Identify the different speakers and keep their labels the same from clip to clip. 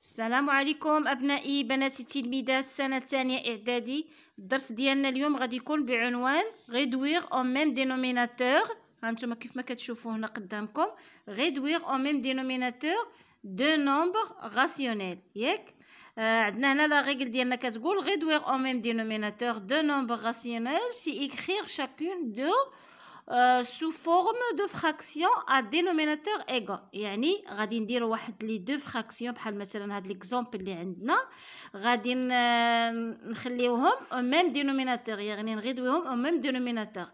Speaker 1: السلام عليكم أبنائي بناتي تلميذات سنة ثانية إعدادي. الدرس ديالنا اليوم غادي يكون بعنوان réduire en même dénominateur. هانتوما كيف ما كتشوفوا هنا قدامكم réduire en même dénominateur deux nombres rationnels ياك. عندنا هنا لا ريغل ديالنا كتقول réduire en même dénominateur deux nombres rationnels c'est écrire chacune de sous forme de fraction à dénominateur égal. يعني غادي نديروا واحد لي دو فراكسيون بحال مثلا هاد ليكزامبل اللي عندنا غادي نخليوهم au même dénominateur يعني نغيدوهم au même dénominateur.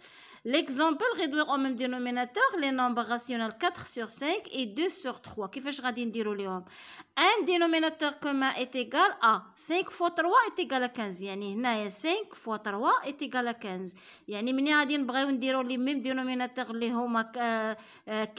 Speaker 1: L'exemple réduire au même dénominateur les nombres rationnels 4 sur 5 et 2 sur 3. كيفاش غادي نديروا ليهم؟ un dénominateur commun est égal à 5 fois 3 est égal à 15. يعني هنايا 5 fois 3 est égal à 15. يعني ملي غادي نبغيو نديروا لي ميم دينوميناتور اللي هما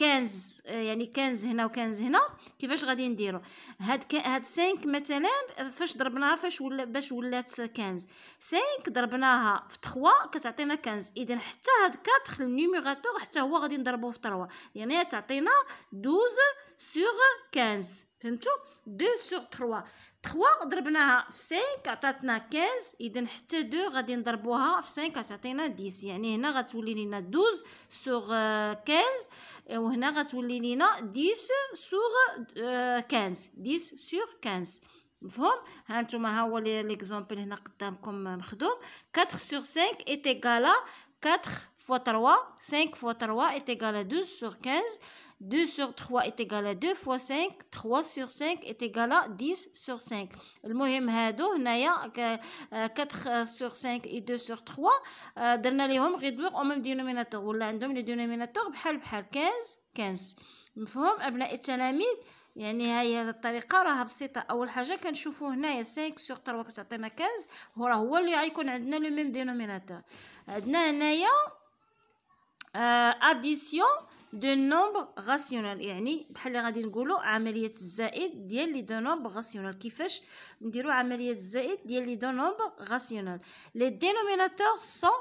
Speaker 1: 15 يعني 15 هنا و15 هنا كيفاش غادي نديروا؟ هاد 5 مثلا فاش ضربناها باش ولات 15 5 ضربناها في 3 كتعطينا 15. اذا حتى هاد 4 النيميراتور حتى هو غادي نضربوه في 3 يعني تعطينا 12 sur 15. فهمتوا؟ 2 sur 3 ضربناها في 5 عطاتنا 15. اذا حتى 2 غادي نضربوها في 5 تعطينا 10. يعني هنا غتولي لينا 12 sur 15 وهنا غتولي لينا 10 sur 15 10 sur 15. مفهوم؟ ها نتوما ها هو ليكزامبل هنا قدامكم مخدوم 4 sur 5 est égal à 4 fois 3 5 fois 3 est égal à 12 sur 15. 2 sur 3 est égal à 2 fois 5 3 sur 5 est égal à 10 sur 5. المهم هادو هنايا 4 sur 5 et 2 sur 3 درنا ليهم réduire au même dénominateur ولا عندهم لي dénominateur بحال 15. مفهوم ابناء التلاميذ؟ يعني هاي الطريقه راها بسيطه. اول حاجه كنشوفوا هنايا 5 sur 3 كتعطينا 15 هو اللي غيكون عندنا لو ميم dénominateur. عندنا هنايا addition de nombres rationnels يعني بحال اللي غادي نقولوا عمليه الزائد ديال لي دو نومبر راسيونال. كيفاش نديروا عمليه الزائد ديال لي دو نومبر راسيونال؟ لي دينوميناتور سون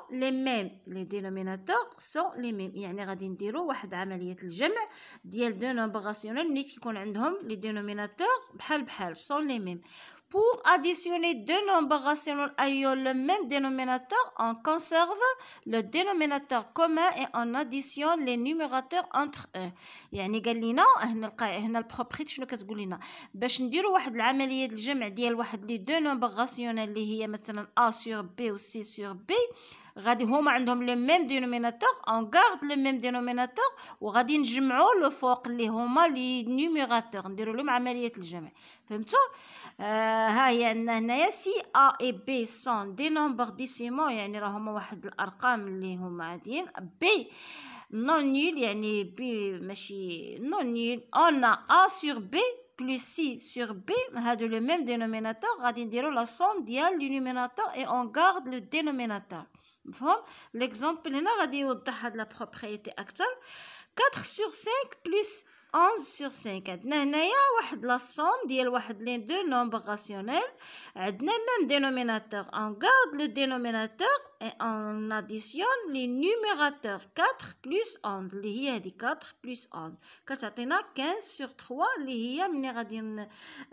Speaker 1: لي ميم يعني غادي نديروا واحد عمليه الجمع ديال دو نومبر راسيونال ملي كيكون عندهم لي دينوميناتور بحال سون لي ميم. Pour additionner deux nombres rationnels ayant le même dénominateur, on conserve le dénominateur commun et on additionne les numérateurs entre eux. يعني قال لنا هنا البروبريتي شنو كتقول لنا؟ باش نديروا واحد العمليه الجمع ديال واحد لي دو نومبر راسيونال اللي هي مثلا a sur b و c sur b غادي هما عندهم لو ميم دينوميناتور اون غارد لو ميم دينوميناتور وغادي نجمعوا لو فوق اللي هما لي نيميراتور نديروا لهم عمليه الجمع. فهمتوا؟ ها هي عندنا هنايا سي ا اي بي سون دي نومبر ديسيمو يعني راهما واحد الارقام اللي هما عاديين. بي نون نيل يعني بي ماشي نون نيل اون ا sur b plus c sur b هادو le même dénominateur غادي نديرو لا somme ديال لي نوميناتور et on garde le dénominateur. مفهوم؟ ليكزامبل هنا غادي يوضح هاد لا بروبريتي اكثر. 4 sur 5 plus 11 sur 5 عندنا هنايا واحد لا somme ديال واحد لي دو نومبر راسيونيل عندنا même dénominateur on garde le dénominateur et on additionne les numérateurs 4 plus 11 اللي هي هذه 4 plus 11 كتعطينا 15 sur 3 اللي هي ملي غادي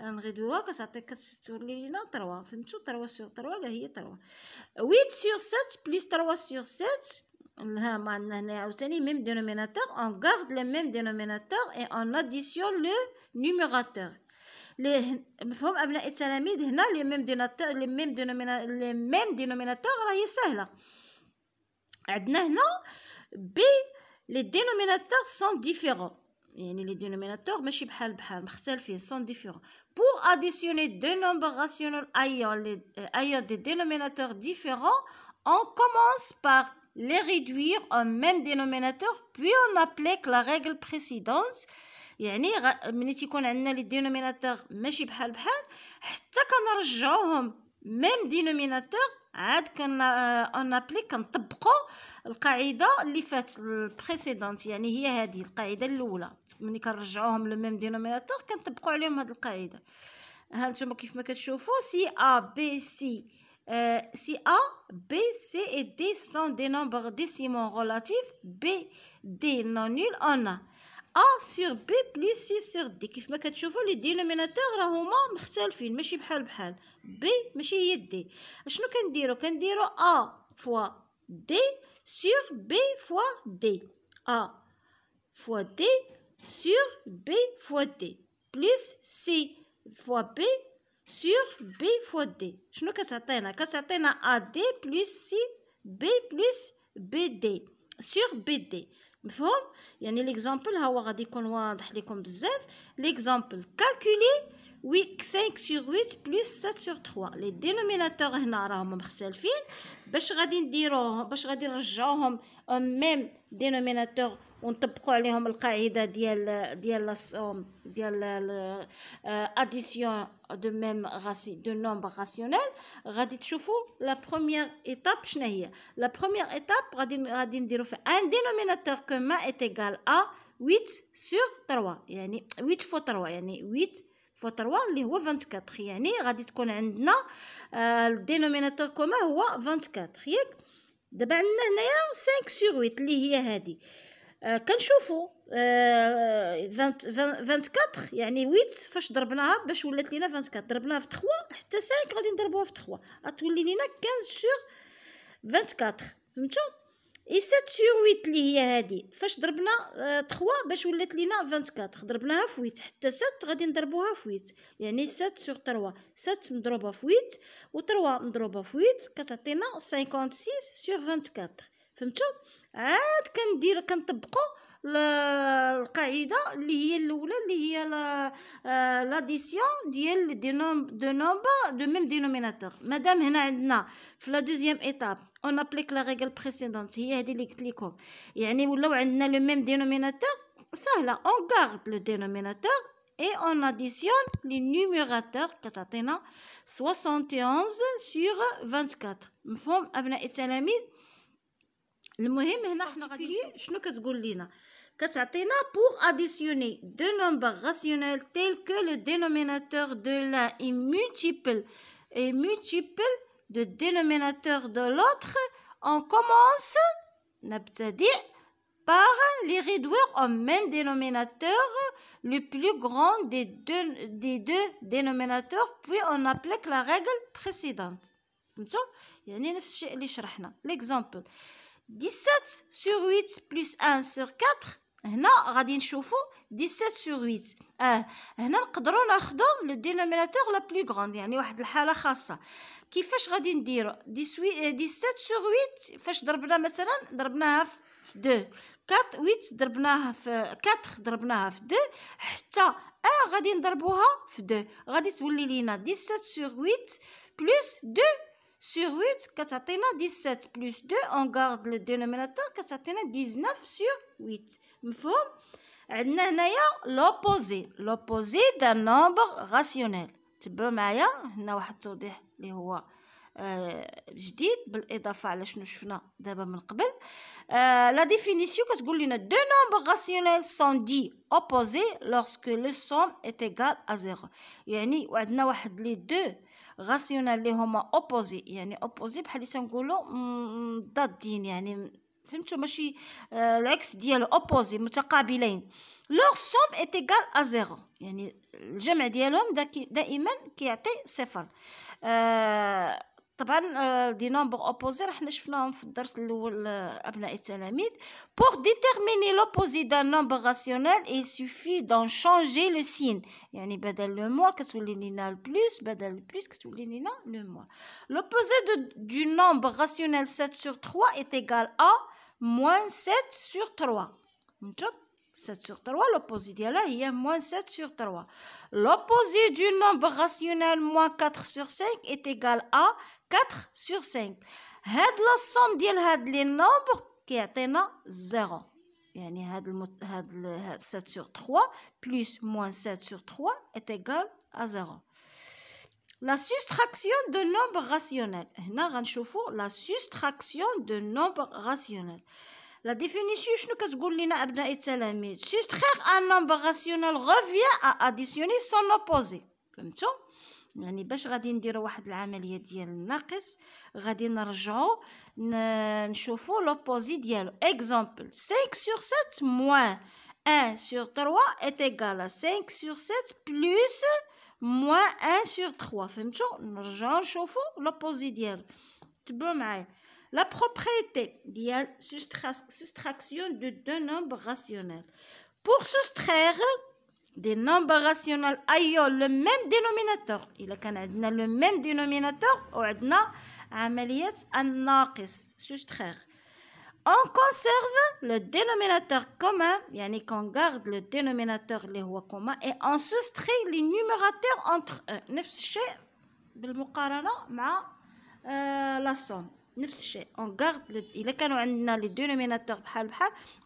Speaker 1: نغيدوها كتولي لينا 3. فهمتوا؟ 3 sur 3 اللي هي 3. 8 sur 7 plus 3 sur 7 ها ما عندنا هنا عاوتاني ميم دينوميناتور on garde le même dénominateur et on additionne le numérateur. مفهوم ابناء التلاميذ؟ هنا لي ميم دينوميناتور راهي سهله. عندنا هنا بي لي دينوميناتور سون ديفيرون يعني لي دينوميناتور ماشي بحال مختلفين سون ديفيرون. pour additionner deux nombres rationnels ayant des dénominateurs différents on commence par les réduire au même dénominateur puis on applique la règle précédente. يعني ملي تيكون عندنا لي دينوميناتور ماشي بحال حتى كنرجعوهم ميم دينوميناتور عاد اون ابليك كنطبقوا القاعده اللي فات البريسيدونت يعني هي هذه القاعده الاولى. ملي كنرجعوهم لو ميم دينوميناتور كنطبقوا عليهم هذه القاعده. ها نتوما كيف ما كتشوفوا سي ا بي سي si A, B, C et D sont des nombres décimaux relatifs, B, D non nul, on a A sur B plus C sur D. كيف ما كتشوفوا لي دينوميناتور راهما مختلفين ماشي بحال بحال. B ماشي هي D. اشنو كنديرو A fois D sur B fois D. A fois D sur B fois D plus C fois B sur B fois D. شنو كتعطينا AD plus C B plus BD sur BD. مفهوم؟ يعني ليكزامبل ها هو غادي يكون واضح لكم بزاف. ليكزامبل كالكولي 5 sur 8 plus 7 sur 3. لي دينوميناتور هنا راهم مختلفين. باش غادي نرجعوهم ميم دينوميناتور ونطبقوا عليهم القاعده ديال اديسيون دو ميم دو نومبر راسيونيل. غادي تشوفوا لا بروميير ايتاب شنو هي. لا بروميير ايتاب غادي نديرو في ان دينوميناتور كومون ايت ايغال ا 8 sur 3 يعني 8 fois 3 يعني 8 fois 3 اللي هو 24. يعني غادي تكون عندنا الدينوميناتور كومون هو 24 ياك. دابا عندنا هنايا 5 sur 8 اللي هي هذه. كنشوفوا 24 يعني 8 فاش ضربناها باش ولات لينا 24 ضربناها في 3 حتى 5 غادي نضربوها في 3 غتولي لينا 15 sur 24. فهمتوا؟ اي 7 sur 8 اللي هي هذه فاش ضربنا 3 باش ولات لينا 24 ضربناها في 8 حتى 7 غادي نضربوها في 8 يعني 7 sur 3 7 مضروبه في 8 و3 مضروبه في 8 كتعطينا 56 sur 24. فهمتوا؟ عاد كنطبقوا القاعده اللي هي الاولى اللي هي لاديسيون ديال دو نومبر دو ميم دينوميناتور. مادام هنا عندنا في لا دوزيام ايتاب اون ابليك لا ريغل بريسيدونت هي هذه اللي قلت لكم يعني ولاو عندنا لو ميم دينوميناتور سهله اون غارد لو دينوميناتور et on additionne les numérateurs كتعطينا 71 sur 24. مفهوم ابناء التلاميذ؟ المهم هنا حنا غادي شنو كتقول لينا كتعطينا pour additionner deux nombres rationnels tels que le dénominateur de l'un est multiple de dénominateur de l'autre. On commence نبتدئ par les réduire au même dénominateur le plus grand des deux dénominateurs puis on applique la règle précédente. فهمتوا؟ يعني نفس الشيء اللي شرحنا. l'exemple 17 sur 8 plus 1 sur 4. هنا غادي نشوفوا 17 sur 8 هنا نقدروا ناخذوا لو دينوميناتور لا بلو غراند يعني واحد الحاله خاصه. كيفاش غادي نديروا 17 sur 8 فاش ضربنا مثلا ضربناها في 2 8 ضربناها في 4 ضربناها في 2 حتى غادي نضربوها في 2 غادي تولي لينا 17 sur 8 plus 2 sur 8 كتعطينا 17 plus 2 on garde le dénominateur كتعطينا 19 sur 8. مفهوم؟ عندنا هنايا l'opposé d'un nombre rationnel. تبعوا معايا هنا واحد التوضيح اللي هو جديد بالاضافه على شنو شفنا دابا من قبل. لا ديفينيسيون كتقول لنا دو نومبر راسيونيل سون دي اوبوزي lorsque le somme est égal à 0. يعني عندنا واحد لي دو راسيونيل اللي هما اوبوزي يعني اوبوزي بحال اللي تنقولوا ضادين يعني فهمتوا ماشي العكس ديالو اوبوزي متقابلين. leur somme est égal à 0 يعني الجمع ديالهم دائما كيعطي صفر. طبعا دي نومبر اوبوزي راح شفناهم في الدرس الاول ابناء التلاميذ. pour déterminer l'opposé d'un nombre rationnel il suffit d'en changer le signe يعني بدل لو موا كتولي لينا البلس بدل البلس كتولي لينا لو موا. l'opposé du nombre rationnel 7 sur 3 est égal à moins 7 sur 3. فهمتوا 7 sur 3 l'opposé ديالها هي moins 7 sur 3. l'opposé du nombre rationnel moins 4 sur 5 est égal à 4 sur 5. هاد لا somme ديال هاد لي نومبر كيعطينا 0 يعني هاد 7 sur 3 plus moins 7 sur 3 est égal à 0. la soustraction de nombres rationnels. هنا غنشوفوا la soustraction de nombres rationnels. La définition شنو كتقول لنا ابناء التلاميذ؟ soustraire un nombre rationnel revient à additionner son opposé. فهمتوا؟ يعني باش غادي نديروا واحد العمليه ديال الناقص غادي نرجعوا نشوفوا لوبوزي ديالو. exemple 5 sur 7 moins 1 sur 3 est égal à 5 sur 7 plus moins 1 sur 3. فهمتوا؟ نرجعوا نشوفوا l'opposé ديالو. تبعوا معايا. La propriété ديال soustraction de deux nombres rationnels. Pour soustraire des nombres rationnels ayant le même dénominateur. إلا كان عندنا le même dénominateur وعندنا عملية الناقص soustraire. On conserve le dénominateur commun, يعني qu'on garde le dénominateur اللي هو commun et on soustrait les numérateurs entre eux. نفس الشيء بالمقارنة مع la somme. نفس الشيء. On garde إلا كانوا عندنا les dénominateurs بحال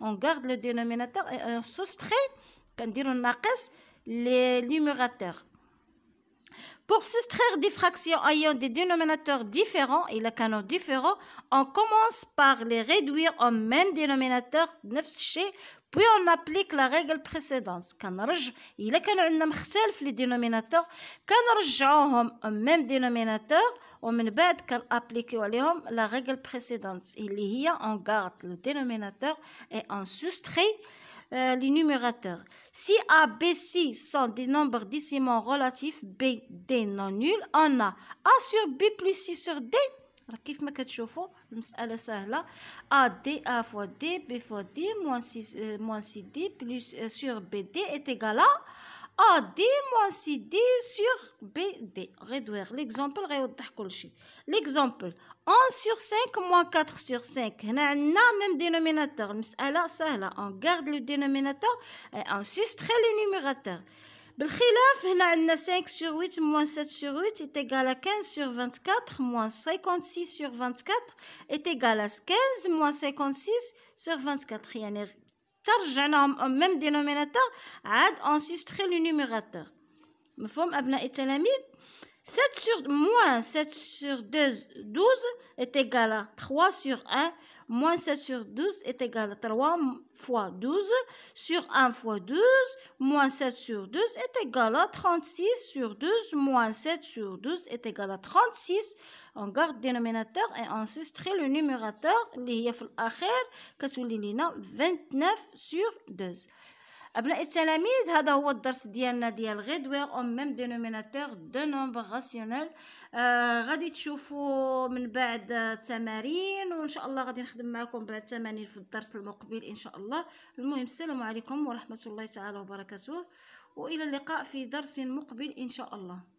Speaker 1: on garde le dénominateur et on soustrait كنديروا الناقص les numérateurs. Pour soustraire des fractions ayant des dénominateurs différents, إلا كانوا différents, on commence par les réduire au même dénominateur, نفس الشيء, puis on applique la règle précédente. إلا كانوا عندنا مختلف les dénominateurs, كنرجعوهم au même dénominateur, ومن بعد كنابليكيو عليهم la règle précédente, اللي هي on garde le dénominateur et on soustrait les numérateurs. Si A, B, C sont des nombres décimaux relatifs, B, D non nuls, on a A sur B plus C sur D. كيف ما كتشوفوا المسألة سهلة. A, D, A fois D, B fois D, moins C, D plus sur B, D est égal à A, D moins C, D sur B, D. Réduire l'exemple غيوضح كل شيء. L'exemple 1 sur 5 moins 4 sur 5. هنا عندنا même dénominateur. المسألة سهلة. On garde le dénominateur et on soustrait le numérateur. بالخلاف هنا عندنا 5 sur 8 moins 7 sur 8 est égal à 15 sur 24 moins 56 sur 24 est égal à 15 moins 56 sur 24. يعني ترجعناهم au même dénominateur عاد on soustrait le numérateur. مفهوم أبناء التلاميذ؟ 7 sur moins 7 sur 12 est égal à 3 sur 1 moins 7 sur 12 est égal à 3 fois 12 sur 1 fois 12 moins 7 sur 12 est égal à 36 sur 12 moins 7 sur 12 est égal à 36. On garde le dénominateur et on soustrait le numérateur اللي هي في الأخير كتولي لينا 29 sur 12. أبناء التلاميذ هذا هو الدرس ديالنا ديال غيدوير أو ميم دينوميناتور دو نومبر راسيونيل. غادي تشوفوا من بعد تمارين وإن شاء الله غادي نخدم معكم بعد تمارين في الدرس المقبل إن شاء الله. المهم السلام عليكم ورحمة الله تعالى وبركاته وإلى اللقاء في درس مقبل إن شاء الله.